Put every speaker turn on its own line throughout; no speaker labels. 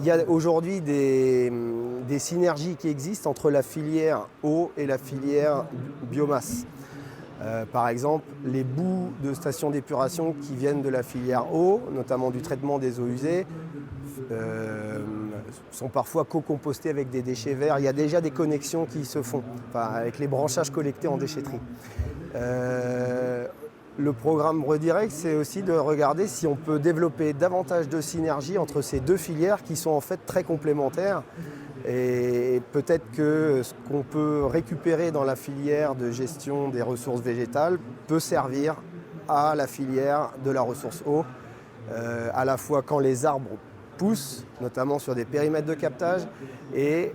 y a aujourd'hui des synergies qui existent entre la filière eau et la filière biomasse. Par exemple, les boues de stations d'épuration qui viennent de la filière eau, notamment du traitement des eaux usées, sont parfois co-compostés avec des déchets verts. Il y a déjà des connexions qui se font, avec les branchages collectés en déchetterie. Le programme Redirect, c'est aussi de regarder si on peut développer davantage de synergies entre ces deux filières qui sont en fait très complémentaires. Et peut-être que ce qu'on peut récupérer dans la filière de gestion des ressources végétales peut servir à la filière de la ressource eau, à la fois quand les arbres poussent, notamment sur des périmètres de captage, et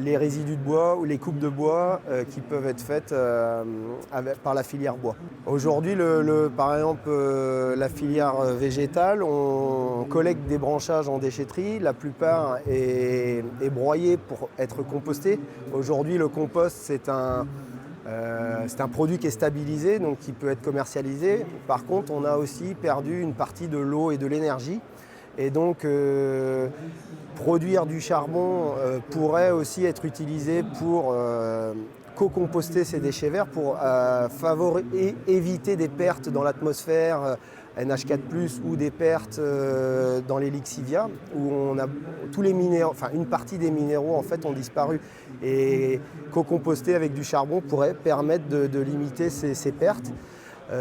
les résidus de bois ou les coupes de bois qui peuvent être faites par la filière bois. Aujourd'hui, par exemple, la filière végétale, on collecte des branchages en déchetterie, la plupart est broyé pour être composté. Aujourd'hui, le compost, c'est un produit qui est stabilisé, donc qui peut être commercialisé. Par contre, on a aussi perdu une partie de l'eau et de l'énergie. Et donc, produire du charbon pourrait aussi être utilisé pour co-composter ces déchets verts pour éviter des pertes dans l'atmosphère NH4+, ou des pertes dans les lixivia, où on a tous les minéraux, une partie des minéraux en fait ont disparu. Et co-composter avec du charbon pourrait permettre de limiter ces pertes.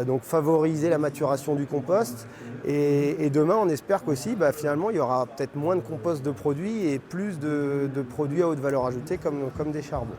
Donc favoriser la maturation du compost. Et demain, on espère qu'aussi, finalement, il y aura peut-être moins de compost de produits et plus de produits à haute valeur ajoutée comme des charbons.